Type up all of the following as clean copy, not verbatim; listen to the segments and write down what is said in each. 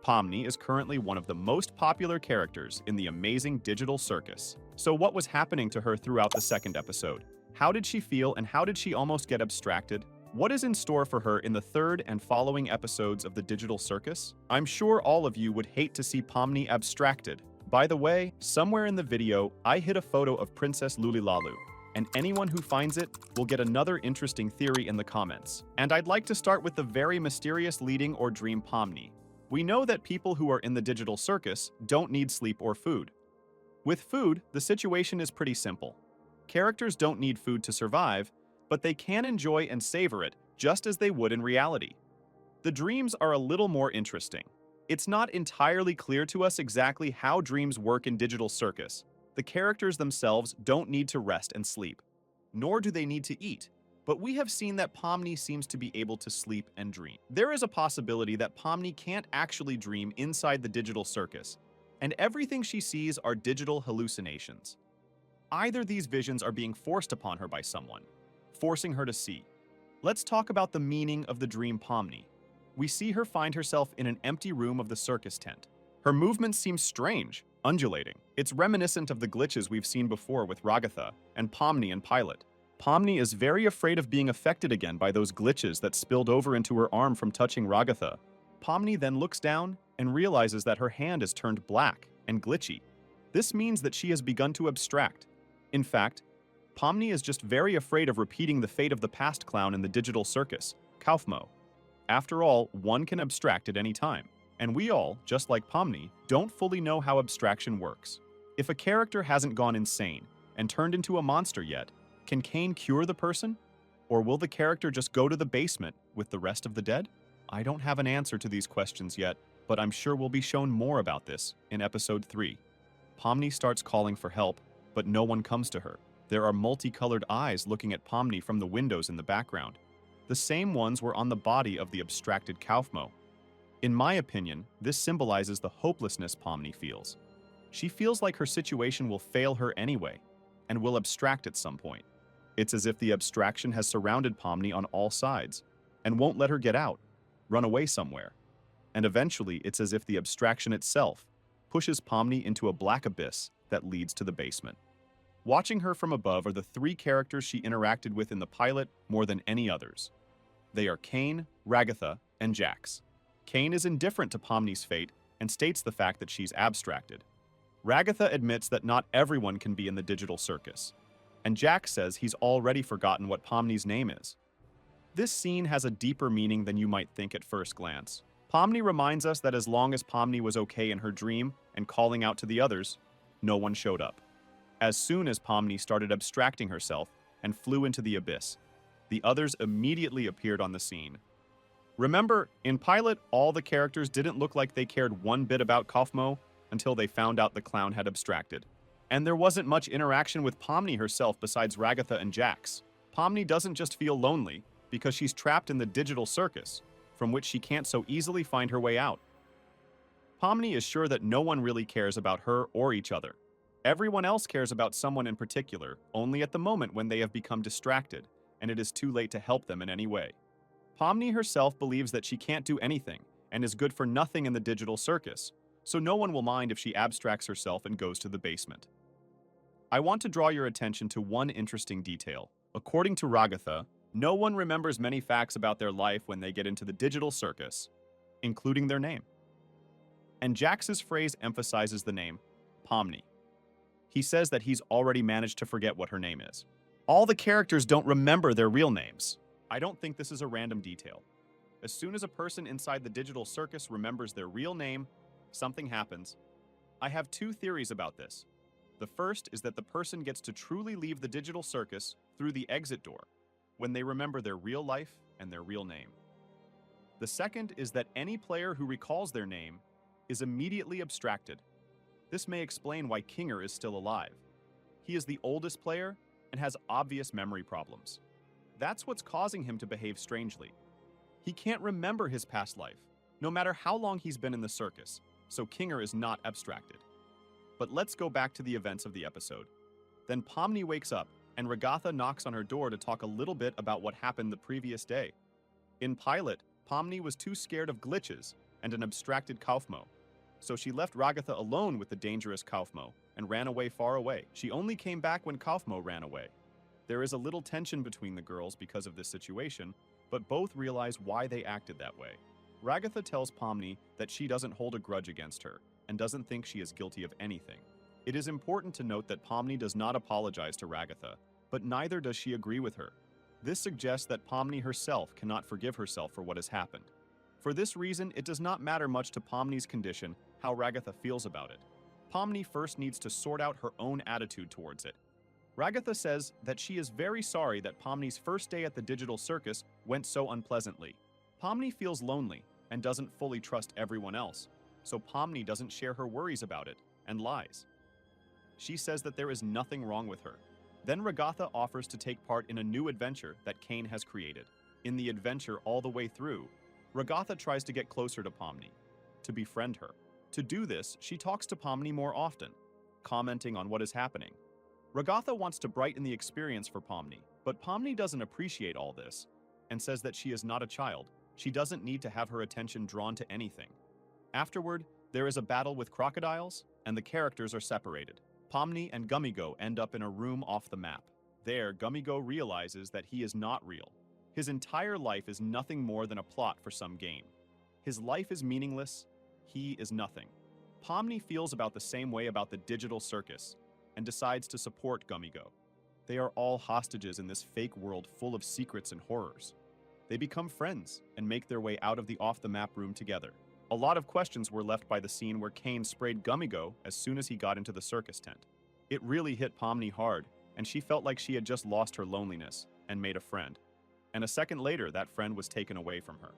Pomni is currently one of the most popular characters in the amazing Digital Circus. So what was happening to her throughout the second episode? How did she feel and how did she almost get abstracted? What is in store for her in the third and following episodes of the Digital Circus? I'm sure all of you would hate to see Pomni abstracted. By the way, somewhere in the video, I hid a photo of Princess Lulilalu, and anyone who finds it will get another interesting theory in the comments. And I'd like to start with the very mysterious leading or dream Pomni. We know that people who are in the Digital Circus don't need sleep or food. With food, the situation is pretty simple. Characters don't need food to survive, but they can enjoy and savor it just as they would in reality. The dreams are a little more interesting. It's not entirely clear to us exactly how dreams work in Digital Circus. The characters themselves don't need to rest and sleep, nor do they need to eat. But we have seen that Pomni seems to be able to sleep and dream. There is a possibility that Pomni can't actually dream inside the Digital Circus, and everything she sees are digital hallucinations. Either these visions are being forced upon her by someone, forcing her to see. Let's talk about the meaning of the dream Pomni. We see her find herself in an empty room of the circus tent. Her movements seem strange, undulating. It's reminiscent of the glitches we've seen before with Ragatha and Pomni in Pilot. Pomni is very afraid of being affected again by those glitches that spilled over into her arm from touching Ragatha. Pomni then looks down and realizes that her hand is turned black and glitchy. This means that she has begun to abstract. In fact, Pomni is just very afraid of repeating the fate of the past clown in the Digital Circus, Kaufmo. After all, one can abstract at any time, and we all, just like Pomni, don't fully know how abstraction works. If a character hasn't gone insane and turned into a monster yet, can Kane cure the person? Or will the character just go to the basement with the rest of the dead? I don't have an answer to these questions yet, but I'm sure we'll be shown more about this in episode 3. Pomni starts calling for help, but no one comes to her. There are multicolored eyes looking at Pomni from the windows in the background. The same ones were on the body of the abstracted Kaufmo. In my opinion, this symbolizes the hopelessness Pomni feels. She feels like her situation will fail her anyway, and will abstract at some point. It's as if the abstraction has surrounded Pomni on all sides, and won't let her get out, run away somewhere. And eventually, it's as if the abstraction itself pushes Pomni into a black abyss that leads to the basement. Watching her from above are the 3 characters she interacted with in the pilot more than any others. They are Kane, Ragatha, and Jax. Kane is indifferent to Pomni's fate and states the fact that she's abstracted. Ragatha admits that not everyone can be in the Digital Circus, and Jax says he's already forgotten what Pomni's name is. This scene has a deeper meaning than you might think at first glance. Pomni reminds us that as long as Pomni was okay in her dream and calling out to the others, no one showed up. As soon as Pomni started abstracting herself and flew into the abyss, the others immediately appeared on the scene. Remember, in Pilot, all the characters didn't look like they cared one bit about Kaufmo until they found out the clown had abstracted. And there wasn't much interaction with Pomni herself besides Ragatha and Jax. Pomni doesn't just feel lonely because she's trapped in the Digital Circus, from which she can't so easily find her way out. Pomni is sure that no one really cares about her or each other. Everyone else cares about someone in particular, only at the moment when they have become distracted, and it is too late to help them in any way. Pomni herself believes that she can't do anything, and is good for nothing in the Digital Circus, so no one will mind if she abstracts herself and goes to the basement. I want to draw your attention to one interesting detail. According to Ragatha, no one remembers many facts about their life when they get into the Digital Circus, including their name. And Jax's phrase emphasizes the name, Pomni. He says that he's already managed to forget what her name is. All the characters don't remember their real names. I don't think this is a random detail. As soon as a person inside the Digital Circus remembers their real name, something happens. I have 2 theories about this. The first is that the person gets to truly leave the Digital Circus through the exit door when they remember their real life and their real name. The second is that any player who recalls their name is immediately abstracted. This may explain why Kinger is still alive. He is the oldest player and has obvious memory problems. That's what's causing him to behave strangely. He can't remember his past life, no matter how long he's been in the circus, so Kinger is not abstracted. But let's go back to the events of the episode. Then Pomni wakes up, and Ragatha knocks on her door to talk a little bit about what happened the previous day. In Pilot, Pomni was too scared of glitches and an abstracted Kaufmo. So she left Ragatha alone with the dangerous Kaufmo and ran away far away. She only came back when Kaufmo ran away. There is a little tension between the girls because of this situation, but both realize why they acted that way. Ragatha tells Pomni that she doesn't hold a grudge against her and doesn't think she is guilty of anything. It is important to note that Pomni does not apologize to Ragatha, but neither does she agree with her. This suggests that Pomni herself cannot forgive herself for what has happened. For this reason, it does not matter much to Pomni's condition how Ragatha feels about it. Pomni first needs to sort out her own attitude towards it. Ragatha says that she is very sorry that Pomni's first day at the Digital Circus went so unpleasantly. Pomni feels lonely and doesn't fully trust everyone else, so Pomni doesn't share her worries about it and lies. She says that there is nothing wrong with her. Then Ragatha offers to take part in a new adventure that Kane has created. In the adventure all the way through, Ragatha tries to get closer to Pomni, to befriend her. To do this, she talks to Pomni more often, commenting on what is happening. Ragatha wants to brighten the experience for Pomni, but Pomni doesn't appreciate all this and says that she is not a child. She doesn't need to have her attention drawn to anything. Afterward, there is a battle with crocodiles, and the characters are separated. Pomni and Gummigoo end up in a room off the map. There, Gummigoo realizes that he is not real. His entire life is nothing more than a plot for some game. His life is meaningless. He is nothing. Pomni feels about the same way about the Digital Circus and decides to support Gummigoo. They are all hostages in this fake world full of secrets and horrors. They become friends and make their way out of the off-the-map room together. A lot of questions were left by the scene where Kane sprayed Gummigoo as soon as he got into the circus tent. It really hit Pomni hard, and she felt like she had just lost her loneliness and made a friend. And a second later, that friend was taken away from her.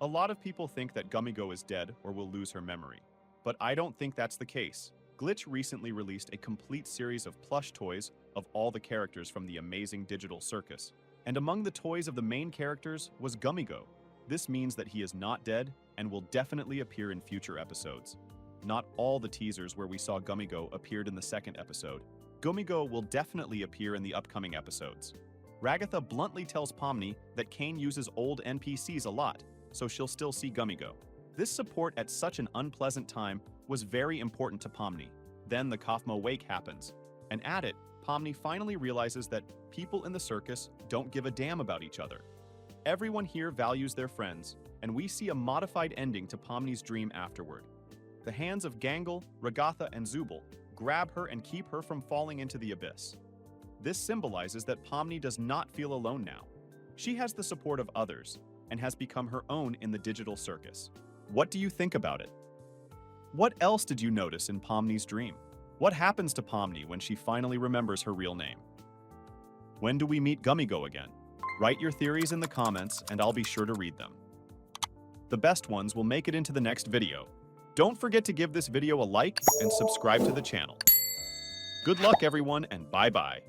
A lot of people think that Gummigoo is dead or will lose her memory, but I don't think that's the case. Glitch recently released a complete series of plush toys of all the characters from the amazing Digital Circus. And among the toys of the main characters was Gummigoo. This means that he is not dead and will definitely appear in future episodes. Not all the teasers where we saw Gummigoo appeared in the second episode. Gummigoo will definitely appear in the upcoming episodes. Ragatha bluntly tells Pomni that Kane uses old NPCs a lot, so she'll still see Gummigoo. This support at such an unpleasant time was very important to Pomni. Then the Kaufmo wake happens, and at it, Pomni finally realizes that people in the circus don't give a damn about each other. Everyone here values their friends, and we see a modified ending to Pomni's dream afterward. The hands of Gangle, Ragatha, and Zubul grab her and keep her from falling into the abyss. This symbolizes that Pomni does not feel alone now. She has the support of others and has become her own in the Digital Circus. What do you think about it? What else did you notice in Pomni's dream? What happens to Pomni when she finally remembers her real name? When do we meet Gummigoo again? Write your theories in the comments and I'll be sure to read them. The best ones will make it into the next video. Don't forget to give this video a like and subscribe to the channel. Good luck everyone and bye-bye.